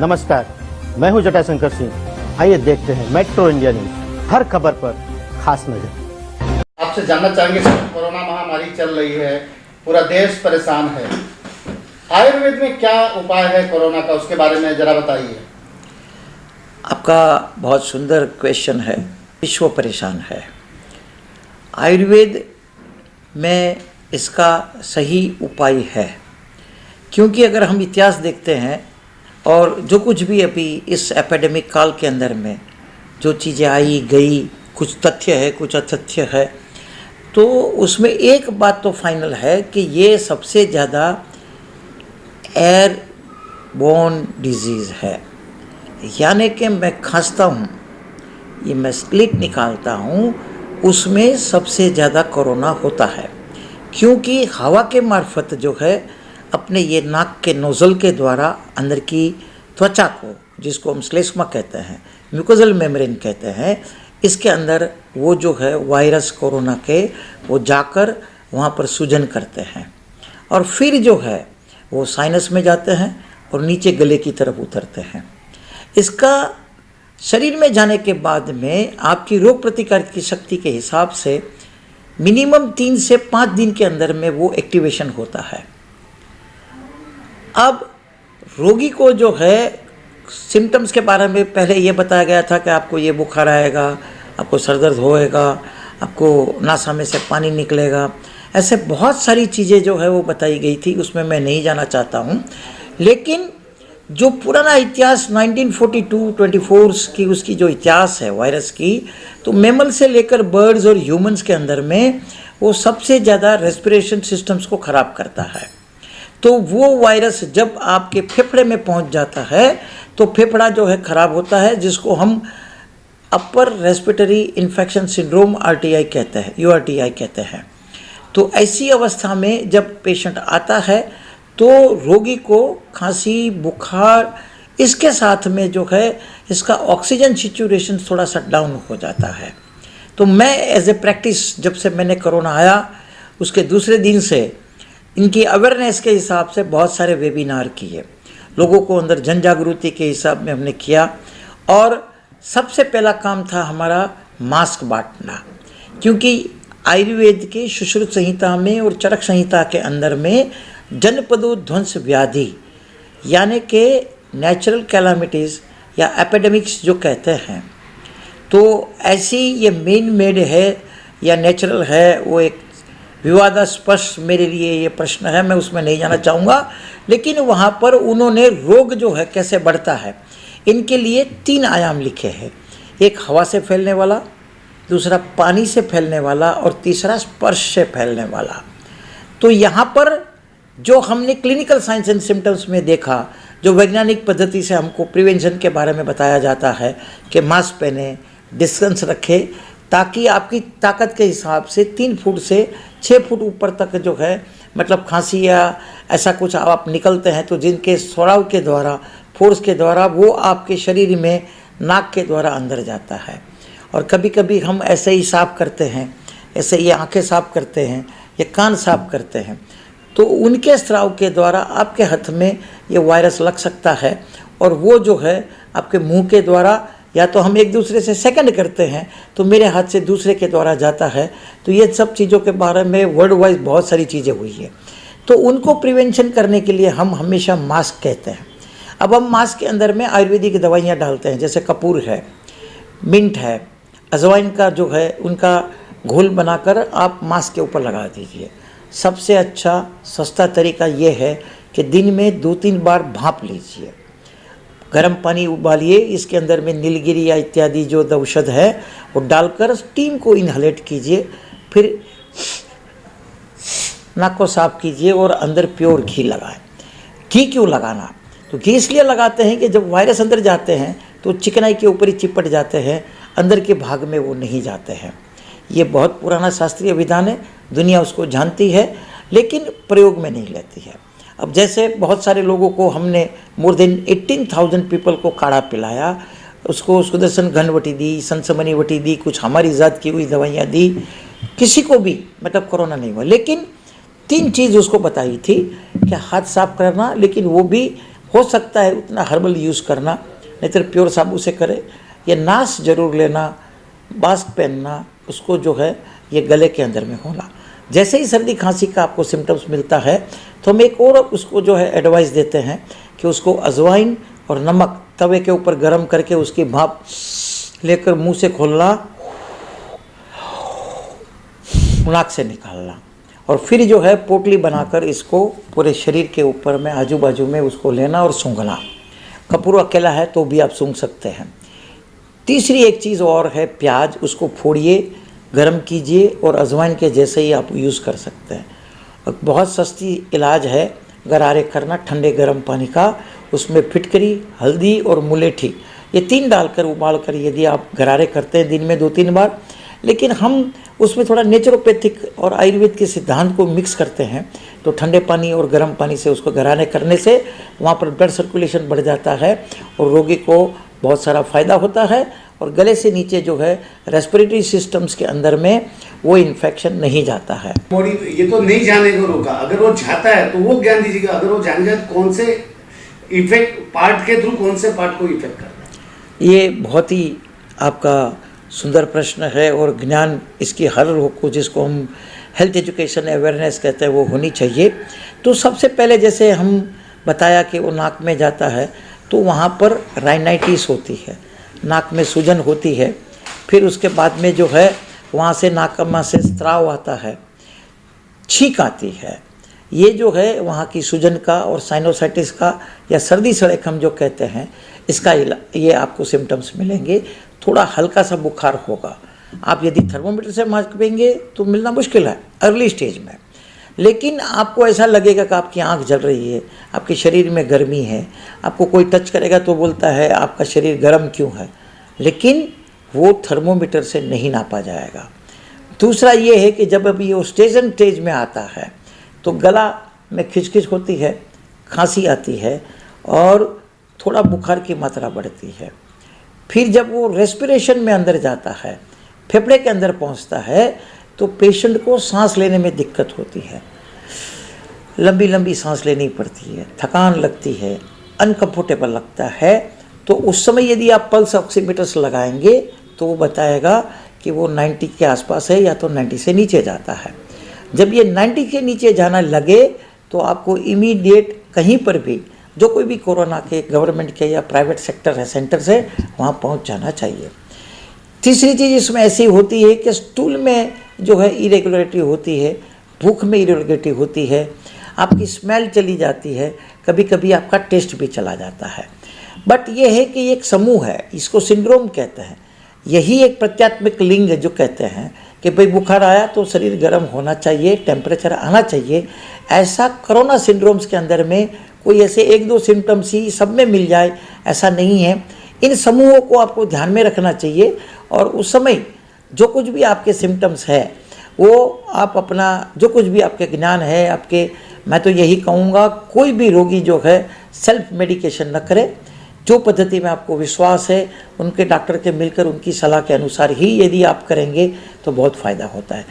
नमस्कार, मैं हूं जटाशंकर सिंह। आइए देखते हैं मेट्रो इंडिया न्यूज, हर खबर पर खास नजर। आपसे जानना चाहेंगे सर, कोरोना महामारी चल रही है, पूरा देश परेशान है, आयुर्वेद में क्या उपाय है कोरोना का, उसके बारे में जरा बताइए। आपका बहुत सुंदर क्वेश्चन है। विश्व परेशान है, आयुर्वेद में इसका सही उपाय है, क्योंकि अगर हम इतिहास देखते हैं और जो कुछ भी अभी इस एपिडेमिक काल के अंदर में जो चीज़ें आई गई, कुछ तथ्य है कुछ अतथ्य है, तो उसमें एक बात तो फाइनल है कि ये सबसे ज़्यादा एयर बोर्न डिजीज़ है। यानी कि मैं खांसता हूँ, ये मैं स्प्लिट निकालता हूँ, उसमें सबसे ज़्यादा कोरोना होता है, क्योंकि हवा के मार्फत जो है अपने ये नाक के नोज़ल के द्वारा अंदर की त्वचा को, जिसको हम श्लेष्मा कहते हैं, म्यूकोजल मेम्ब्रेन कहते हैं, इसके अंदर वो जो है वायरस कोरोना के वो जाकर वहाँ पर सूजन करते हैं और फिर जो है वो साइनस में जाते हैं और नीचे गले की तरफ उतरते हैं। इसका शरीर में जाने के बाद में आपकी रोग प्रतिकार की शक्ति के हिसाब से मिनिमम 3 से 5 दिन के अंदर में वो एक्टिवेशन होता है। अब रोगी को जो है सिम्टम्स के बारे में पहले ये बताया गया था कि आपको ये बुखार आएगा, आपको सर दर्द होएगा, आपको नासा में से पानी निकलेगा, ऐसे बहुत सारी चीज़ें जो है वो बताई गई थी, उसमें मैं नहीं जाना चाहता हूँ। लेकिन जो पुराना इतिहास 1942-24 की उसकी जो इतिहास है वायरस की, तो मैमल से लेकर बर्ड्स और ह्यूमंस के अंदर में वो सबसे ज़्यादा रेस्पिरेशन सिस्टम्स को ख़राब करता है। तो वो वायरस जब आपके फेफड़े में पहुंच जाता है तो फेफड़ा जो है ख़राब होता है, जिसको हम upper respiratory infection syndrome RTI कहते हैं, URTI कहते हैं। तो ऐसी अवस्था में जब पेशेंट आता है तो रोगी को खांसी, बुखार, इसके साथ में जो है इसका ऑक्सीजन सिचुएशन थोड़ा सा डाउन हो जाता है। तो मैं एज ए प्रैक्टिस, जब से मैंने कोरोना आया उसके दूसरे दिन से इनकी अवेयरनेस के हिसाब से बहुत सारे वेबिनार किए, लोगों को अंदर जन जागृति के हिसाब में हमने किया। और सबसे पहला काम था हमारा मास्क बांटना, क्योंकि आयुर्वेद के सुश्रुत संहिता में और चरक संहिता के अंदर में जनपदोध्वंस व्याधि यानी कि नेचुरल कैलामिटीज़ या एपिडेमिक्स जो कहते हैं, तो ऐसी ये मेन मेड है या नेचुरल है, वो एक विवादास्पद मेरे लिए ये प्रश्न है, मैं उसमें नहीं जाना चाहूँगा। लेकिन वहाँ पर उन्होंने रोग जो है कैसे बढ़ता है, इनके लिए 3 आयाम लिखे हैं। एक हवा से फैलने वाला, दूसरा पानी से फैलने वाला और तीसरा स्पर्श से फैलने वाला। तो यहाँ पर जो हमने क्लिनिकल साइंस एंड सिम्टम्स में देखा, जो वैज्ञानिक पद्धति से हमको प्रिवेंशन के बारे में बताया जाता है कि मास्क पहने, डिस्टेंस रखें, ताकि आपकी ताकत के हिसाब से 3 फुट से 6 फुट ऊपर तक जो है, मतलब खांसी या ऐसा कुछ आप निकलते हैं तो जिनके स्वराव के द्वारा, फोर्स के द्वारा वो आपके शरीर में नाक के द्वारा अंदर जाता है। और कभी कभी हम ऐसे ही साफ करते हैं, ऐसे ये आंखें साफ करते हैं या कान साफ करते हैं, तो उनके स्राव के द्वारा आपके हाथ में ये वायरस लग सकता है और वो जो है आपके मुंह के द्वारा, या तो हम एक दूसरे से सेकंड करते हैं तो मेरे हाथ से दूसरे के द्वारा जाता है। तो ये सब चीज़ों के बारे में वर्ल्ड वाइज बहुत सारी चीज़ें हुई है, तो उनको प्रिवेंशन करने के लिए हम हमेशा मास्क कहते हैं। अब हम मास्क के अंदर में आयुर्वेदिक दवाइयाँ डालते हैं, जैसे कपूर है, मिंट है, अजवाइन का जो है उनका घोल बनाकर आप मास्क के ऊपर लगा दीजिए। सबसे अच्छा सस्ता तरीका ये है कि दिन में 2-3 बार भाप लीजिए, गर्म पानी उबालिए, इसके अंदर में नीलगिरी या इत्यादि जो औषध है वो डालकर स्टीम को इनहेलेट कीजिए, फिर नाक को साफ कीजिए और अंदर प्योर घी लगाएं। घी क्यों लगाना? तो घी इसलिए लगाते हैं कि जब वायरस अंदर जाते हैं तो चिकनाई के ऊपर ही चिपट जाते हैं, अंदर के भाग में वो नहीं जाते हैं। ये बहुत पुराना शास्त्रीय विधान है, दुनिया उसको जानती है लेकिन प्रयोग में नहीं लेती है। अब जैसे बहुत सारे लोगों को हमने मोर देन 18,000 पीपल को काढ़ा पिलाया, उसको सुदर्शन घनवटी दी, संसमनी वटी दी, कुछ हमारी ईजाद की हुई दवाइयाँ दी, किसी को भी मतलब कोरोना नहीं हुआ। लेकिन 3 चीज़ उसको बताई थी कि हाथ साफ करना, लेकिन वो भी हो सकता है उतना हर्बल यूज़ करना, नहीं तो प्योर साबु से करें। ये नाश जरूर लेना, मास्क पहनना, उसको जो है ये गले के अंदर में होना। जैसे ही सर्दी खांसी का आपको सिम्टम्स मिलता है तो हम एक और उसको जो है एडवाइस देते हैं कि उसको अजवाइन और नमक तवे के ऊपर गर्म करके उसकी भाप लेकर मुंह से खोलना, नाक से निकालना, और फिर जो है पोटली बनाकर इसको पूरे शरीर के ऊपर में आजू बाजू में उसको लेना और सूंघना। कपूर अकेला है तो भी आप सूंघ सकते हैं। तीसरी एक चीज़ और है, प्याज, उसको फोड़िए, गर्म कीजिए और अजवाइन के जैसे ही आप यूज़ कर सकते हैं। बहुत सस्ती इलाज है गरारे करना ठंडे गर्म पानी का, उसमें फिटकरी, हल्दी और मुलेठी ये 3 डालकर उबाल कर यदि आप गरारे करते हैं दिन में 2-3 बार, लेकिन हम उसमें थोड़ा नेचुरोपैथिक और आयुर्वेद के सिद्धांत को मिक्स करते हैं, तो ठंडे पानी और गर्म पानी से उसको गरारे करने से वहाँ पर ब्लड सर्कुलेशन बढ़ जाता है और रोगी को बहुत सारा फ़ायदा होता है और गले से नीचे जो है रेस्पिरेटरी सिस्टम्स के अंदर में वो इन्फेक्शन नहीं जाता है। बॉडी ये तो नहीं जाने को रोका, अगर वो जाता है तो वो ज्ञान दीजिएगा, अगर वो जान जाए कौन से इफेक्ट पार्ट के थ्रू कौन से पार्ट को इफेक्ट करता है? ये बहुत ही आपका सुंदर प्रश्न है और ज्ञान इसकी हर रोग को, जिसको हम हेल्थ एजुकेशन अवेयरनेस कहते हैं, वो होनी चाहिए। तो सबसे पहले जैसे हम बताया कि वो नाक में जाता है तो वहाँ पर राइनाइटिस होती है, नाक में सूजन होती है, फिर उसके बाद में जो है वहाँ से नाक में से स्राव आता है, छींक आती है। ये जो है वहाँ की सूजन का और साइनोसाइटिस का या सर्दी सड़क हम जो कहते हैं, इसका ये आपको सिम्टम्स मिलेंगे। थोड़ा हल्का सा बुखार होगा, आप यदि थर्मोमीटर से मापेंगे तो मिलना मुश्किल है अर्ली स्टेज में, लेकिन आपको ऐसा लगेगा कि आपकी आंख जल रही है, आपके शरीर में गर्मी है, आपको कोई टच करेगा तो बोलता है आपका शरीर गर्म क्यों है, लेकिन वो थर्मोमीटर से नहीं नापा जाएगा। दूसरा ये है कि जब अभी वो स्टेज में आता है तो गला में खिचखिच होती है, खांसी आती है और थोड़ा बुखार की मात्रा बढ़ती है। फिर जब वो रेस्पिरेशन में अंदर जाता है, फेफड़े के अंदर पहुंचता है, तो पेशेंट को सांस लेने में दिक्कत होती है, लंबी लंबी सांस लेनी पड़ती है, थकान लगती है, अनकम्फर्टेबल लगता है। तो उस समय यदि आप पल्स ऑक्सीमीटर्स लगाएंगे तो वो बताएगा कि वो 90 के आसपास है या तो 90 से नीचे जाता है। जब ये 90 के नीचे जाना लगे तो आपको इमीडिएट कहीं पर भी जो कोई भी कोरोना के गवर्नमेंट के या प्राइवेट सेक्टर है सेंटर से वहाँ पहुँच जाना चाहिए। तीसरी चीज़ इसमें ऐसी होती है कि स्टूल में जो है इरेगुलरिटी होती है, भूख में इरेगुलरिटी होती है, आपकी स्मेल चली जाती है, कभी कभी आपका टेस्ट भी चला जाता है। बट ये है कि एक समूह है, इसको सिंड्रोम कहते हैं। यही एक प्रत्यात्मक लिंग जो कहते हैं कि भाई बुखार आया तो शरीर गर्म होना चाहिए, टेम्परेचर आना चाहिए। ऐसा कोरोना सिंड्रोम्स के अंदर में कोई ऐसे 1-2 सिम्टम्स ही सब में मिल जाए ऐसा नहीं है। इन समूहों को आपको ध्यान में रखना चाहिए और उस समय जो कुछ भी आपके सिम्टम्स है वो आप अपना जो कुछ भी आपके ज्ञान है आपके, मैं तो यही कहूँगा कोई भी रोगी जो है सेल्फ मेडिकेशन न करे। जो पद्धति में आपको विश्वास है उनके डॉक्टर के मिलकर उनकी सलाह के अनुसार ही यदि आप करेंगे तो बहुत फ़ायदा होता है।